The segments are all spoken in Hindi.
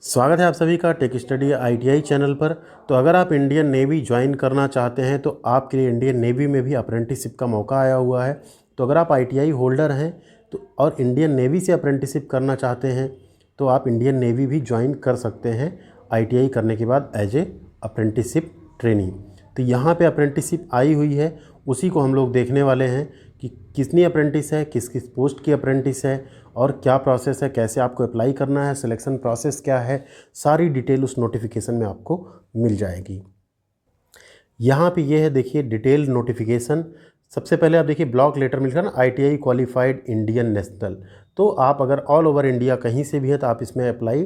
स्वागत है आप सभी का टेक स्टडी आईटीआई चैनल पर। तो अगर आप इंडियन नेवी ज्वाइन करना चाहते हैं तो आपके लिए इंडियन नेवी में भी अप्रेंटिसशिप का मौका आया हुआ है। तो अगर आप आईटीआई होल्डर हैं तो और इंडियन नेवी से अप्रेंटिसशिप करना चाहते हैं तो आप इंडियन नेवी भी ज्वाइन कर सकते हैं आईटीआई करने के बाद एज ए अप्रेंटिसशिप ट्रेनी। तो यहाँ पे अप्रेंटिसशिप आई हुई है, उसी को हम लोग देखने वाले हैं कि कितनी अप्रेंटिस है, किस किस पोस्ट की अप्रेंटिस है और क्या प्रोसेस है, कैसे आपको अप्लाई करना है, सिलेक्शन प्रोसेस क्या है, सारी डिटेल उस नोटिफिकेशन में आपको मिल जाएगी। यहाँ पे ये है, देखिए डिटेल नोटिफिकेशन। सबसे पहले आप देखिए ब्लॉक लेटर मिलकर ना आईटीआई क्वालिफाइड इंडियन नेशनल। तो आप अगर ऑल ओवर इंडिया कहीं से भी है तो आप इसमें अप्लाई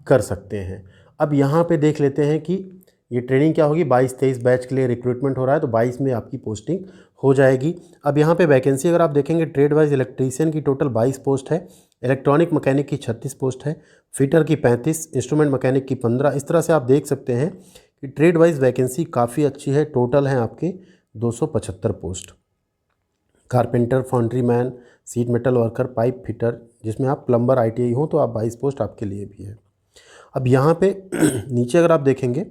कर सकते हैं। अब यहाँ पे देख लेते हैं कि ये ट्रेनिंग क्या होगी। 22-23 बैच के लिए रिक्रूटमेंट हो रहा है, तो 22 में आपकी पोस्टिंग हो जाएगी। अब यहाँ पे वैकेंसी अगर आप देखेंगे, ट्रेड वाइज इलेक्ट्रीशियन की टोटल 22 पोस्ट है, इलेक्ट्रॉनिक मैकेनिक की 36 पोस्ट है, फिटर की 35, इंस्ट्रूमेंट मैकेनिक की 15। इस तरह से आप देख सकते हैं कि ट्रेड वाइज वैकेंसी काफ़ी अच्छी है। टोटल हैं आपके 275 post. Carpenter, foundry man, seat metal worker, pipe fitter, जिसमें आप प्लम्बर आईटीआई हो तो आप 22 पोस्ट आपके लिए भी है। अब यहाँ पे नीचे अगर आप देखेंगे,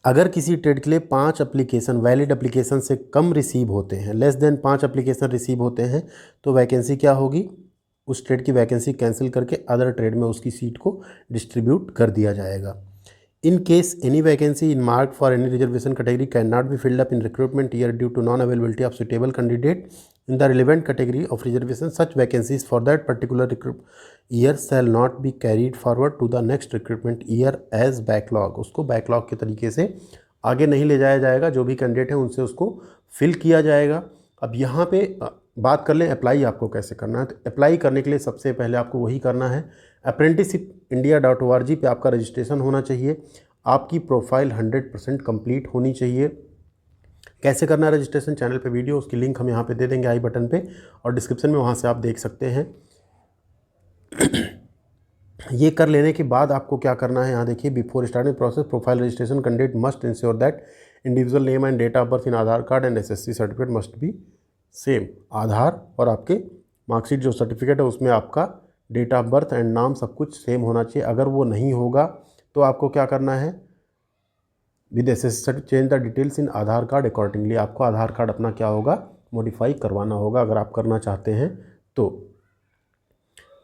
अगर किसी ट्रेड के लिए 5 एप्लीकेशन वैलिड एप्लीकेशन से कम रिसीव होते हैं, लेस देन 5 एप्लीकेशन रिसीव होते हैं, तो वैकेंसी क्या होगी, उस ट्रेड की वैकेंसी कैंसिल करके अदर ट्रेड में उसकी सीट को डिस्ट्रीब्यूट कर दिया जाएगा। In case any vacancy in marked for any reservation category cannot be filled up in recruitment year due to non-availability of suitable candidate in the relevant category of reservation, such vacancies for that particular year shall not be carried forward to the next recruitment year as backlog। उसको backlog के तरीके से आगे नहीं ले जाया जाएगा, जो भी कैंडिडेट है उनसे उसको फिल किया जाएगा। अब यहाँ पे बात कर लें अप्लाई आपको कैसे करना है। तो अप्लाई करने के लिए सबसे पहले आपको वही करना है, apprenticeshipindia.org पे आपका रजिस्ट्रेशन होना चाहिए। आपकी प्रोफाइल 100% कंप्लीट होनी चाहिए। कैसे करना है रजिस्ट्रेशन, चैनल पे वीडियो, उसकी लिंक हम यहाँ पे दे देंगे आई बटन पे और डिस्क्रिप्शन में, वहाँ से आप देख सकते हैं। ये कर लेने के बाद आपको क्या करना है, यहाँ देखिए, before starting process profile registration candidate must ensure that individual name and date of birth in Aadhaar card and SSC certificate must be same. Aadhaar और आपके मार्कशीट जो सर्टिफिकेट है उसमें आपका डेट ऑफ बर्थ एंड नाम सब कुछ सेम होना चाहिए। अगर वो नहीं होगा तो आपको क्या करना है, with SSC change the details in Aadhaar card accordingly. आपको आधार कार्ड अपना क्या होगा, मॉडिफाई करवाना होगा अगर आप करना चाहते हैं तो।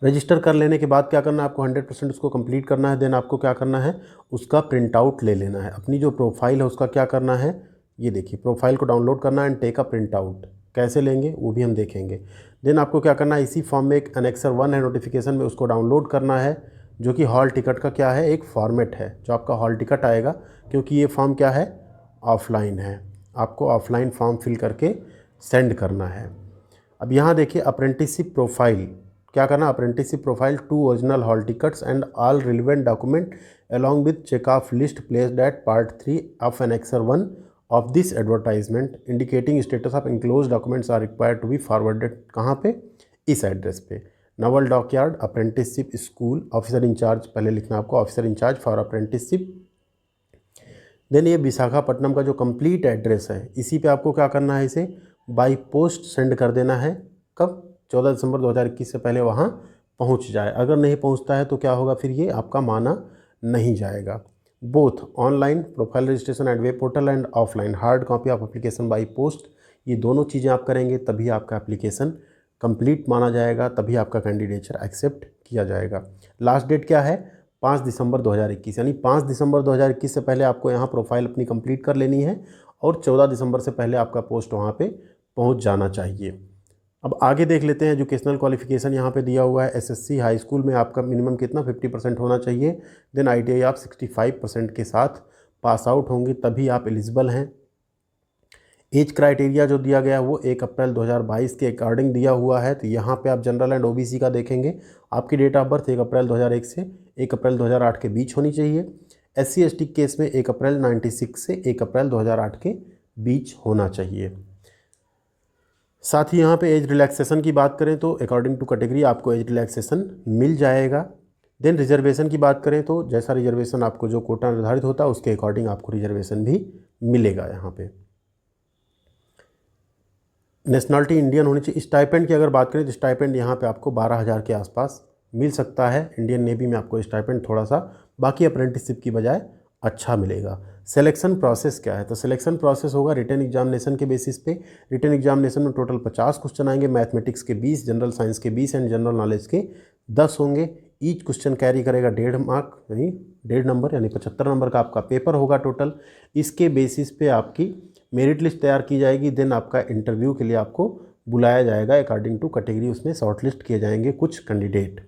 रजिस्टर कर लेने के बाद क्या करना है, आपको 100% उसको कंप्लीट करना है। देन आपको क्या करना है, उसका प्रिंट आउट ले लेना है। अपनी जो प्रोफाइल है उसका क्या करना है, ये देखिए प्रोफाइल को डाउनलोड करना है and take a print out. कैसे लेंगे वो भी हम देखेंगे। देन आपको क्या करना है, इसी फॉर्म में एक एनेक्सर 1 है नोटिफिकेशन में, उसको डाउनलोड करना है, जो कि हॉल टिकट का क्या है, एक फॉर्मेट है जो आपका हॉल टिकट आएगा। क्योंकि ये फॉर्म क्या है, ऑफलाइन है, आपको ऑफलाइन फॉर्म फिल करके सेंड करना है। अब यहाँ देखिए अप्रेंटिसशिप प्रोफाइल क्या करना, apprenticeship profile 2 original hall tickets and all relevant document along with check of list placed at part 3 of annexure 1 of this advertisement indicating status of enclosed documents are required to be forwarded। कहाँ पे, इस एड्रेस पे, naval dockyard apprenticeship school, officer in charge पहले लिखना आपको, officer in charge for apprenticeship. Then ये विशाखापट्टनम का जो कंप्लीट एड्रेस है, इसी पे आपको क्या करना है, इसे बाई पोस्ट सेंड कर देना है। कब, 14 दिसंबर 2021 से पहले वहाँ पहुँच जाए। अगर नहीं पहुँचता है तो क्या होगा, फिर ये आपका माना नहीं जाएगा। Both online profile registration at web portal and offline hard copy of application by post, ये दोनों चीज़ें आप करेंगे तभी आपका एप्लीकेशन कंप्लीट माना जाएगा, तभी आपका कैंडिडेचर एक्सेप्ट किया जाएगा। लास्ट डेट क्या है, 5 दिसंबर 2021, यानी 5 दिसंबर 2021 से पहले आपको यहाँ प्रोफाइल अपनी कंप्लीट कर लेनी है और 14 दिसंबर से पहले आपका पोस्ट वहाँ पे पहुँच जाना चाहिए। अब आगे देख लेते हैं, एजुकेशनल क्वालिफिकेशन यहाँ पे दिया हुआ है। एसएससी हाई स्कूल में आपका मिनिमम कितना 50% होना चाहिए। देन आईटीआई आप 65% के साथ पास आउट होंगे तभी आप एलिजिबल हैं। एज क्राइटेरिया जो दिया गया है वो 1 अप्रैल 2022 के अकॉर्डिंग दिया हुआ है। तो यहाँ पे आप जनरल एंड ओबीसी का देखेंगे, आपकी डेट ऑफ बर्थ 1 अप्रैल 2001 से 1 अप्रैल 2008 के बीच होनी चाहिए। SC ST केस में 1 अप्रैल 96 से 1 अप्रैल 2008 के बीच होना चाहिए। साथ ही यहाँ पे एज रिलैक्सेशन की बात करें तो अकॉर्डिंग टू कैटेगरी आपको एज रिलैक्सेशन मिल जाएगा। देन रिजर्वेशन की बात करें तो जैसा रिजर्वेशन आपको जो कोटा निर्धारित होता है उसके अकॉर्डिंग आपको रिजर्वेशन भी मिलेगा। यहाँ पे नेशनलिटी इंडियन होनी चाहिए। स्टाइपेंड की अगर बात करें तो स्टाइपेंड यहाँ पे आपको 12,000 के आसपास मिल सकता है। इंडियन नेवी में आपको स्टाइपेंड थोड़ा सा बाकी अप्रेंटिसशिप की बजाय अच्छा मिलेगा। सिलेक्शन प्रोसेस क्या है? तो सिलेक्शन प्रोसेस होगा रिटन एग्जामिनेशन के बेसिस पे। रिटन एग्जामिनेशन में टोटल 50 क्वेश्चन आएंगे, मैथमेटिक्स के 20, जनरल साइंस के 20 एंड जनरल नॉलेज के 10 होंगे। ईच क्वेश्चन कैरी करेगा 1.5 मार्क, यानी 1.5 नंबर, यानी 75 नंबर का आपका पेपर होगा टोटल। इसके बेसिस पे आपकी मेरिट लिस्ट तैयार की जाएगी, देन आपका इंटरव्यू के लिए आपको बुलाया जाएगा अकॉर्डिंग टू कैटेगरी। उसमें शॉर्ट लिस्ट किए जाएंगे कुछ कैंडिडेट।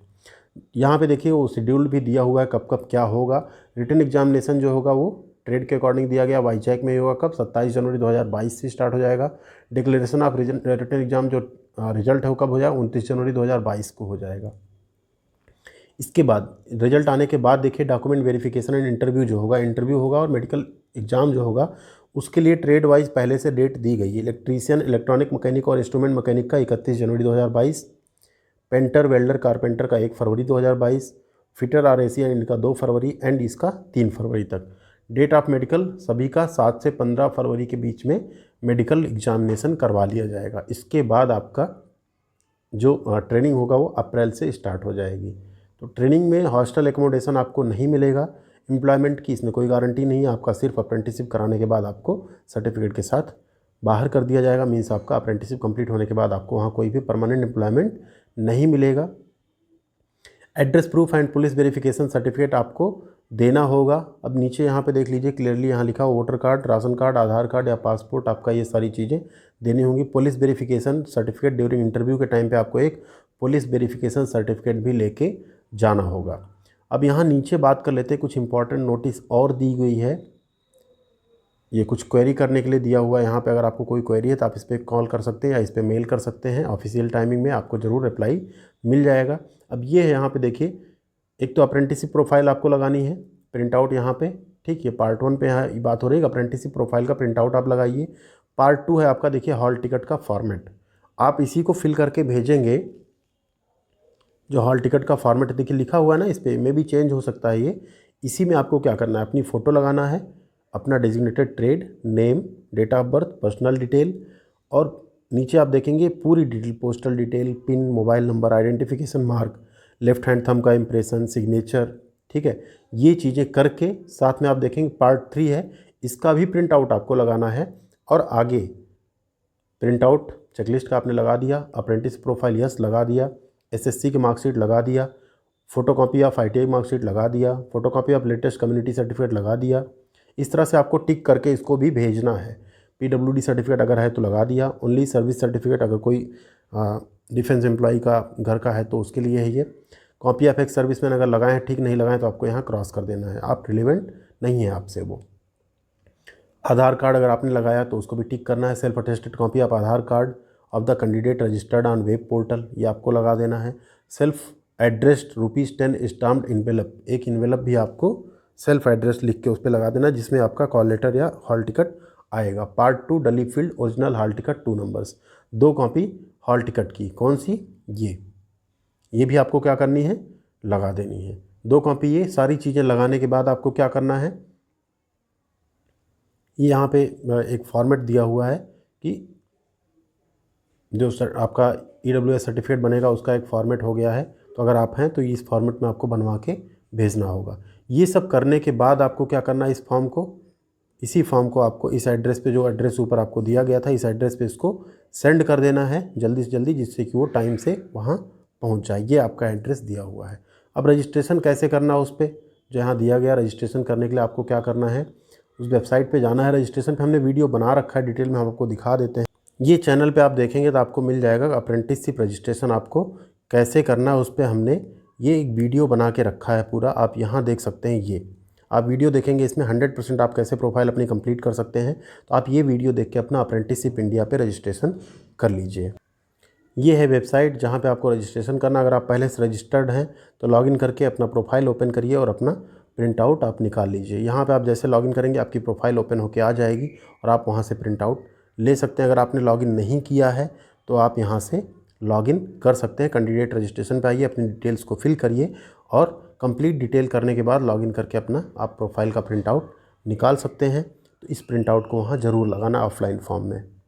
यहाँ पे देखिए वो शेड्यूल भी दिया हुआ है कब कब क्या होगा। रिटन एग्जामिनेशन जो होगा वो ट्रेड के अकॉर्डिंग दिया गया, वाईजैक में होगा कब 27 जनवरी 2022 से स्टार्ट हो जाएगा। डिक्लेरेशन ऑफ रिटन एग्जाम जो रिजल्ट है वो कब हो जाएगा 29 जनवरी 2022 को हो जाएगा। इसके बाद रिजल्ट आने के बाद देखिए डॉक्यूमेंट वेरिफिकेशन एंड इंटरव्यू जो होगा, इंटरव्यू होगा और मेडिकल एग्जाम जो होगा उसके लिए ट्रेड वाइज पहले से डेट दी गई है। इलेक्ट्रीशियन, इलेक्ट्रॉनिक मैकेनिक और इंस्ट्रूमेंट मैकेनिक का 31 जनवरी 2022, पेंटर, वेल्डर, कारपेंटर का 1 फरवरी 2022, फिटर RAC इनका 2 फरवरी एंड इसका 3 फरवरी तक। डेट ऑफ मेडिकल सभी का 7 से 15 फरवरी के बीच में मेडिकल एग्जामिनेशन करवा लिया जाएगा। इसके बाद आपका जो ट्रेनिंग होगा वो अप्रैल से स्टार्ट हो जाएगी। तो ट्रेनिंग में हॉस्टल एकोमोडेशन आपको नहीं मिलेगा, एम्प्लॉयमेंट की इसमें कोई गारंटी नहीं है। आपका सिर्फ अप्रेंटिसशिप कराने के बाद आपको सर्टिफिकेट के साथ बाहर कर दिया जाएगा। मीन्स आपका अप्रेंटिसशिप कंप्लीट होने के बाद आपको वहाँ कोई भी परमानेंट एम्प्लॉयमेंट नहीं मिलेगा। Address proof and police verification certificate आपको देना होगा। अब नीचे यहाँ पे देख लीजिए क्लियरली यहाँ लिखा हो वोटर कार्ड, राशन कार्ड, आधार कार्ड या पासपोर्ट, आपका ये सारी चीज़ें देनी होंगी। Police verification certificate during interview के टाइम पे आपको एक पुलिस वेरिफिकेशन सर्टिफिकेट भी लेके जाना होगा। अब यहाँ नीचे बात कर लेते हैं, कुछ इंपॉर्टेंट नोटिस और दी गई है। ये कुछ क्वेरी करने के लिए दिया हुआ है। यहाँ पे अगर आपको कोई क्वेरी है तो आप इस पर कॉल कर सकते हैं या इस पर मेल कर सकते हैं। ऑफिशियल टाइमिंग में आपको ज़रूर रिप्लाई मिल जाएगा। अब ये है यहाँ पे देखिए, एक तो अप्रेंटिसशिप प्रोफाइल आपको लगानी है, प्रिंट आउट यहाँ पे, ठीक है। पार्ट 1 पे यहाँ बात हो रही है, अप्रेंटिसशिप प्रोफाइल का प्रिंट आउट आप लगाइए। पार्ट 2 है आपका देखिए हॉल टिकट का फॉर्मेट, आप इसी को फिल करके भेजेंगे। जो हॉल टिकट का फॉर्मेट देखिए लिखा हुआ है ना, इस पर में भी चेंज हो सकता है ये। इसी में आपको क्या करना है, अपनी फ़ोटो लगाना है, अपना designated trade name, date of birth, personal detail, और नीचे आप देखेंगे पूरी detail, postal detail, pin, mobile number, identification mark, left hand thumb का इम्प्रेशन, सिग्नेचर, ठीक है। ये चीज़ें करके साथ में आप देखेंगे पार्ट 3 है, इसका भी प्रिंट आउट आपको लगाना है। और आगे प्रिंट आउट चेकलिस्ट का आपने लगा दिया, अप्रेंटिस प्रोफाइल यस लगा दिया, SSC की मार्कशीट लगा दिया, फोटोकॉपी ऑफ ITI मार्कशीट लगा दिया, photocopy of latest community certificate लगा दिया। इस तरह से आपको टिक करके इसको भी भेजना है। PWD सर्टिफिकेट अगर है तो लगा दिया, ओनली सर्विस सर्टिफिकेट अगर कोई डिफेंस एम्प्लॉय का घर का है तो उसके लिए है ये। कॉपी ऑफ एक्स सर्विसमैन अगर लगाएं, ठीक नहीं लगाएं तो आपको यहाँ क्रॉस कर देना है, आप रिलेवेंट नहीं है आपसे वो। आधार कार्ड अगर आपने लगाया तो उसको भी टिक करना है। Self attested copy of Aadhaar card of the candidate registered on web portal, ये आपको लगा देना है। सेल्फ एड्रेस्ड ₹10 स्टाम्प्ड इन्वेलप, एक इन्वेलप भी आपको सेल्फ एड्रेस लिख के उस पर लगा देना जिसमें आपका कॉल लेटर या हॉल टिकट आएगा। पार्ट 2 डली field original hall ticket 2 numbers, 2 copy hall ticket की, कौन सी, ये भी आपको क्या करनी है, लगा देनी है। 2 कॉपी ये सारी चीज़ें लगाने के बाद आपको क्या करना है, ये यहाँ पे एक फॉर्मेट दिया हुआ है कि जो आपका EWS सर्टिफिकेट बनेगा उसका एक फॉर्मेट हो गया है। तो अगर आप हैं तो इस फॉर्मेट में आपको बनवा के भेजना होगा। ये सब करने के बाद आपको क्या करना है, इस फॉर्म को, इसी फॉर्म को आपको इस एड्रेस पे, जो एड्रेस ऊपर आपको दिया गया था, इस एड्रेस पे इसको सेंड कर देना है जल्दी से जल्दी, जिससे कि वो टाइम से वहाँ पहुँच जाए। ये आपका एड्रेस दिया हुआ है। अब रजिस्ट्रेशन कैसे करना है उस पर, जो यहाँ दिया गया, रजिस्ट्रेशन करने के लिए आपको क्या करना है, उस वेबसाइट पे जाना है। रजिस्ट्रेशन पे हमने वीडियो बना रखा है, डिटेल में हम आपको दिखा देते हैं। ये चैनल पे आप देखेंगे तो आपको मिल जाएगा अप्रेंटिसशिप रजिस्ट्रेशन आपको कैसे करना है, उस पर हमने ये एक वीडियो बना के रखा है पूरा, आप यहाँ देख सकते हैं। ये आप वीडियो देखेंगे, इसमें 100% आप कैसे प्रोफाइल अपनी कंप्लीट कर सकते हैं। तो आप ये वीडियो देख के अपना अप्रेंटिसशिप इंडिया पे रजिस्ट्रेशन कर लीजिए। ये है वेबसाइट जहाँ पे आपको रजिस्ट्रेशन करना। अगर आप पहले से रजिस्टर्ड हैं तो लॉगिन करके अपना प्रोफाइल ओपन करिए और अपना प्रिंट आउट आप निकाल लीजिए। यहाँ पे आप जैसे लॉगिन करेंगे आपकी प्रोफाइल ओपन होके आ जाएगी और आप वहाँ से प्रिंट आउट ले सकते हैं। अगर आपने लॉगिन नहीं किया है तो आप यहाँ से लॉगिन कर सकते हैं। कैंडिडेट रजिस्ट्रेशन पे आइए, अपनी डिटेल्स को फिल करिए और कंप्लीट डिटेल करने के बाद लॉगिन करके अपना आप प्रोफाइल का प्रिंट आउट निकाल सकते हैं। तो इस प्रिंट आउट को वहाँ ज़रूर लगाना ऑफलाइन फॉर्म में।